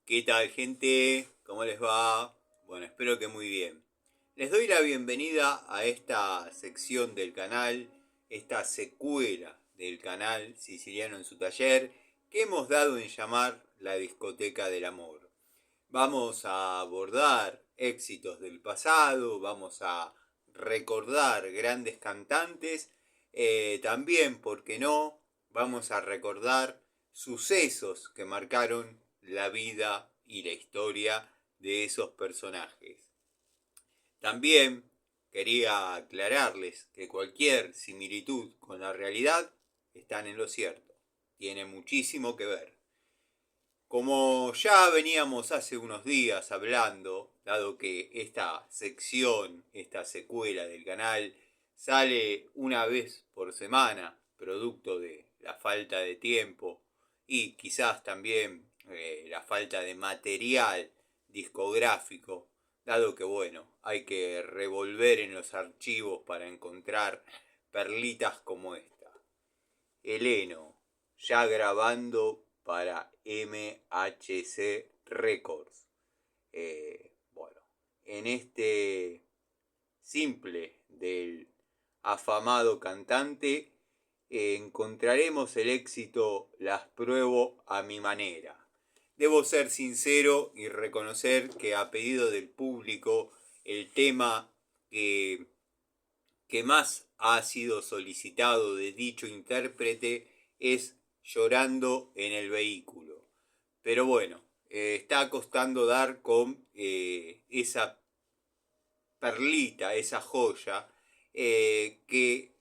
¿Qué tal, gente? ¿Cómo les va? Bueno, espero que muy bien. Les doy la bienvenida a esta sección del canal, esta secuela del canal Siciliano en su taller, que hemos dado en llamar la discoteca del amor. Vamos a abordar éxitos del pasado, vamos a recordar grandes cantantes, también, ¿por qué no? Vamos a recordar sucesos que marcaron la vida y la historia de esos personajes. También quería aclararles que cualquier similitud con la realidad están en lo cierto, tiene muchísimo que ver. Como ya veníamos hace unos días hablando, dado que esta sección, esta secuela del canal, sale una vez por semana, producto de la falta de tiempo y quizás también la falta de material discográfico, dado que bueno, hay que revolver en los archivos para encontrar perlitas como esta. Heleno, ya grabando para MHC Records. Bueno, en este simple del afamado cantante encontraremos el éxito Las pruebo a mi manera. Debo ser sincero y reconocer que a pedido del público el tema que más ha sido solicitado de dicho intérprete es Llorando en el vehículo. Pero bueno, está costando dar con esa perlita, esa joya, que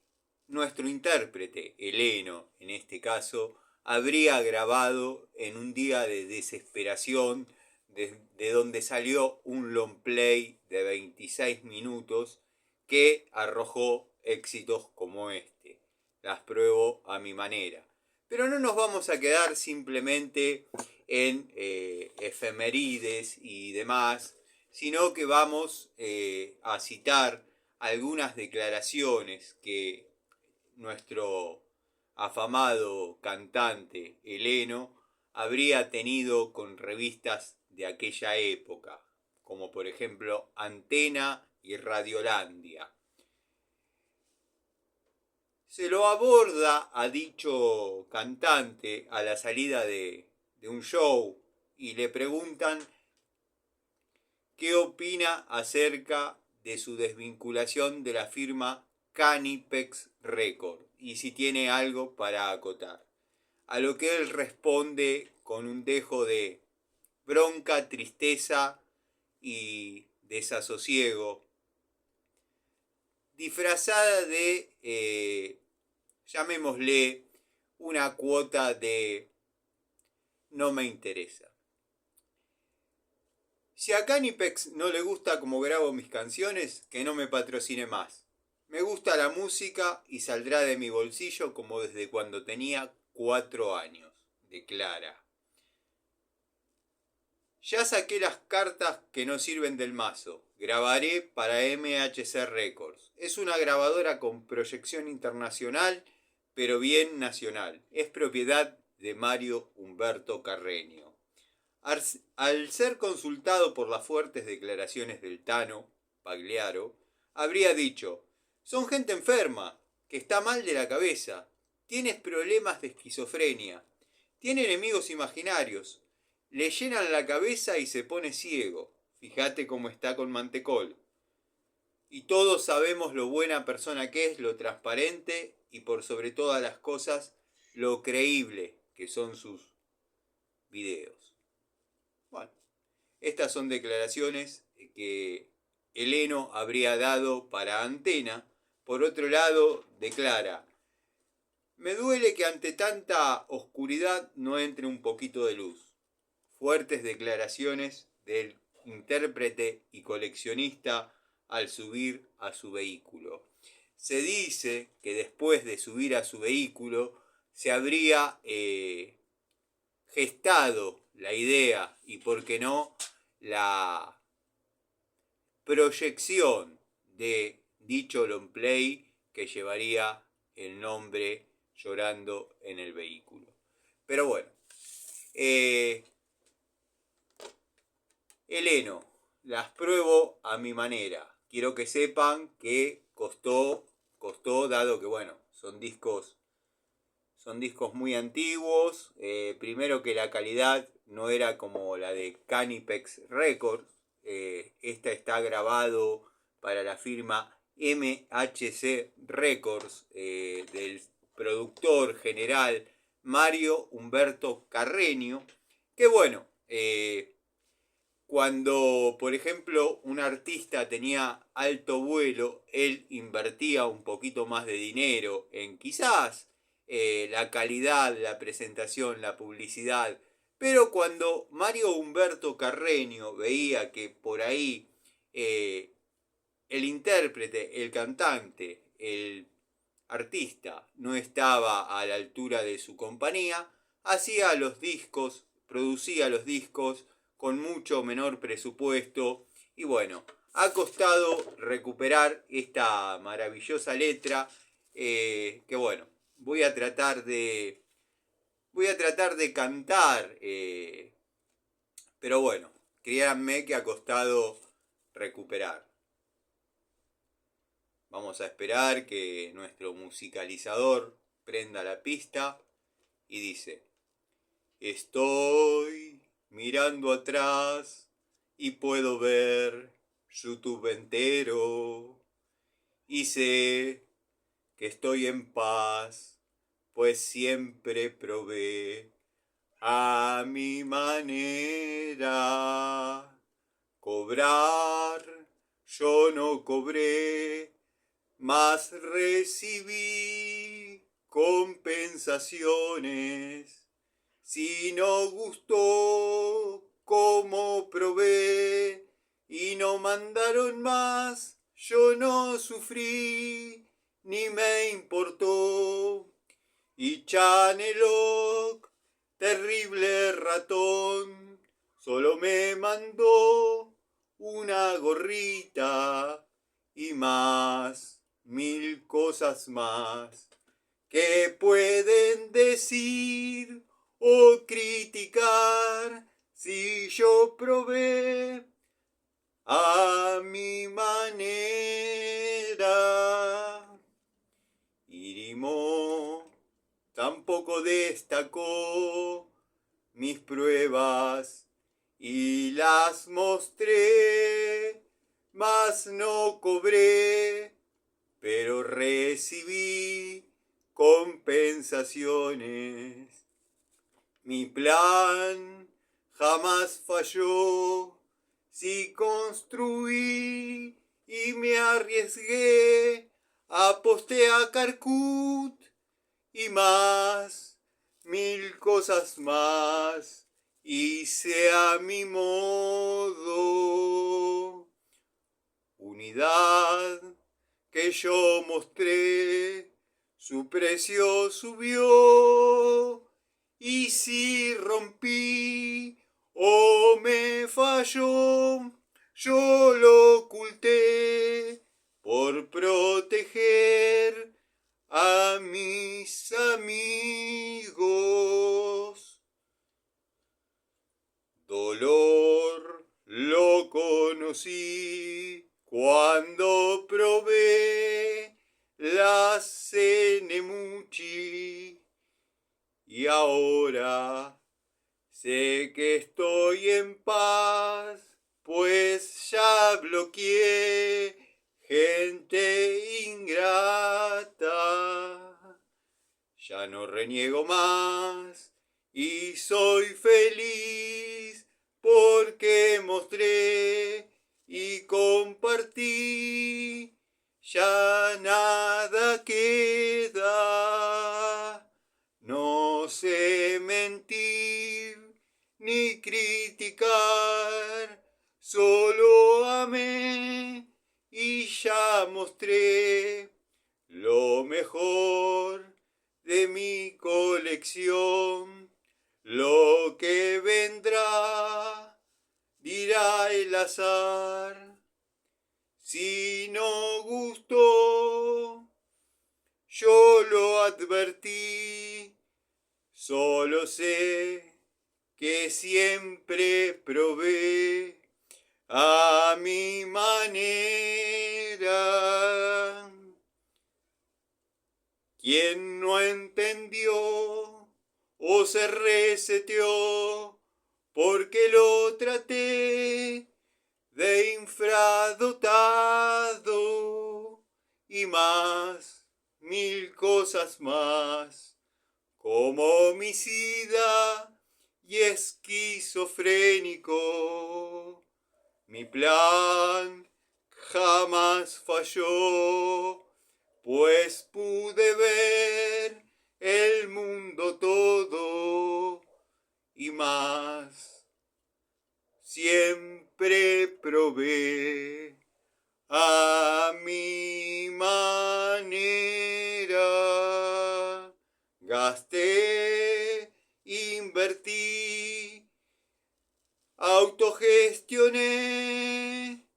nuestro intérprete, Heleno, en este caso, habría grabado en un día de desesperación, de donde salió un long play de 26 minutos que arrojó éxitos como este. Las pruebo a mi manera. Pero no nos vamos a quedar simplemente en efemérides y demás, sino que vamos a citar algunas declaraciones que nuestro afamado cantante Heleno habría tenido con revistas de aquella época, como por ejemplo Antena y Radiolandia. Se lo aborda a dicho cantante a la salida de un show y le preguntan qué opina acerca de su desvinculación de la firma Canipex Record y si tiene algo para acotar. A lo que él responde con un dejo de bronca, tristeza y desasosiego, disfrazada de, llamémosle, una cuota de no me interesa. Si a Canipex no le gusta cómo grabo mis canciones, que no me patrocine más. Me gusta la música y saldrá de mi bolsillo como desde cuando tenía 4 años, declara. Ya saqué las cartas que no sirven del mazo. Grabaré para MHC Records. Es una grabadora con proyección internacional, pero bien nacional. Es propiedad de Mario Humberto Carreño. Al ser consultado por las fuertes declaraciones del Tano Pagliaro, habría dicho: son gente enferma, que está mal de la cabeza, tienes problemas de esquizofrenia, tiene enemigos imaginarios, le llenan la cabeza y se pone ciego, fíjate cómo está con Mantecol. Y todos sabemos lo buena persona que es, lo transparente y por sobre todas las cosas, lo creíble que son sus videos. Bueno, estas son declaraciones que Heleno habría dado para Antena. Por otro lado, declara: me duele que ante tanta oscuridad no entre un poquito de luz. Fuertes declaraciones del intérprete y coleccionista al subir a su vehículo. Se dice que después de subir a su vehículo se habría gestado la idea y, por qué no, la proyección de dicho long play que llevaría el nombre Llorando en el vehículo. Pero bueno, el heno, las pruebo a mi manera. Quiero que sepan que costó, dado que bueno, son discos muy antiguos. Primero que la calidad no era como la de Canipex Records. Esta está grabado para la firma MHC Records del productor general Mario Humberto Carreño. Que bueno, cuando por ejemplo un artista tenía alto vuelo, él invertía un poquito más de dinero en quizás la calidad, la presentación, la publicidad. Pero cuando Mario Humberto Carreño veía que por ahí el intérprete, el cantante, el artista no estaba a la altura de su compañía, hacía los discos, producía los discos con mucho menor presupuesto y bueno, ha costado recuperar esta maravillosa letra que bueno, voy a tratar de cantar, pero bueno, créanme que ha costado recuperar. Vamos a esperar que nuestro musicalizador prenda la pista y dice: estoy mirando atrás y puedo ver YouTube entero y sé que estoy en paz, pues siempre probé a mi manera. Cobrar yo no cobré, mas recibí compensaciones. Si no gustó como probé y no mandaron más, yo no sufrí ni me importó. Y Chanelok, terrible ratón, solo me mandó una gorrita y más, 1000 cosas más que pueden decir o criticar si yo probé a mi manera. Irimo tampoco destacó mis pruebas y las mostré, mas no cobré, pero recibí compensaciones. Mi plan jamás falló, si construí y me arriesgué, aposté a Carcut y más, 1000 cosas más, hice a mi modo. Unidad que yo mostré, su precio subió, y si rompí o me falló, yo lo oculté por proteger a mis amigos. Dolor lo conocí cuando probé las Cenemuchi y ahora sé que estoy en paz, pues ya bloqueé gente ingrata. Ya no reniego más y soy feliz porque mostré y compartí. Ya nada queda. No sé mentir ni criticar, solo amé y ya mostré lo mejor de mi colección. Lo que vendrá dirá el azar. Si no gustó, yo lo advertí. Solo sé que siempre probé a mi manera. ¿Quién no entendió o se reseteó porque lo traté de infradotado y más, mil cosas más, como homicida y esquizofrénico? Mi plan jamás falló, pues pude ver el mundo todo y más. Siempre probé a mi manera. Gasté, invertí, autogestioné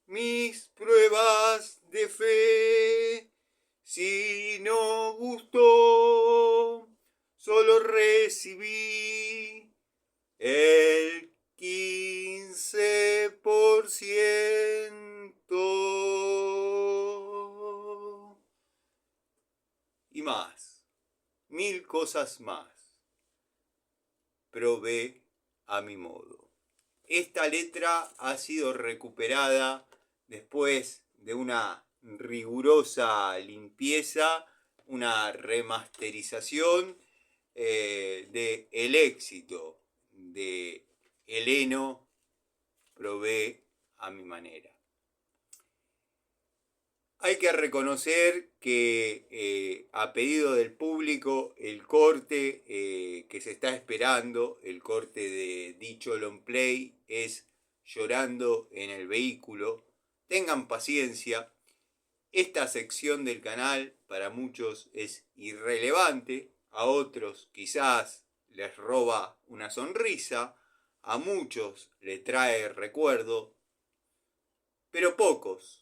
mis pruebas de fe. Si no gustó, solo recibí el 15%. Y más, mil cosas más. Probé a mi modo. Esta letra ha sido recuperada después de una rigurosa limpieza, una remasterización de El éxito de Heleno, Probé a mi manera. Hay que reconocer que a pedido del público el corte que se está esperando, el corte de dicho long play, es Llorando en el vehículo. Tengan paciencia, esta sección del canal para muchos es irrelevante, a otros quizás les roba una sonrisa, a muchos les trae recuerdo, pero pocos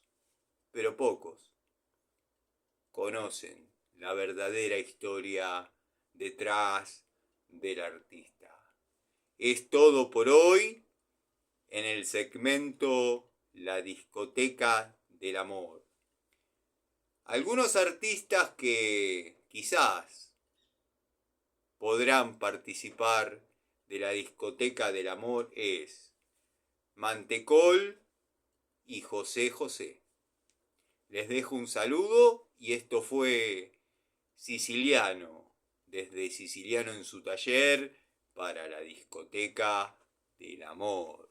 conocen la verdadera historia detrás del artista. Es todo por hoy en el segmento La discoteca del amor. Algunos artistas que quizás podrán participar de la discoteca del amor es Mantecol y José José. Les dejo un saludo y esto fue Siciliano, desde Siciliano en su taller para la discoteca del amor.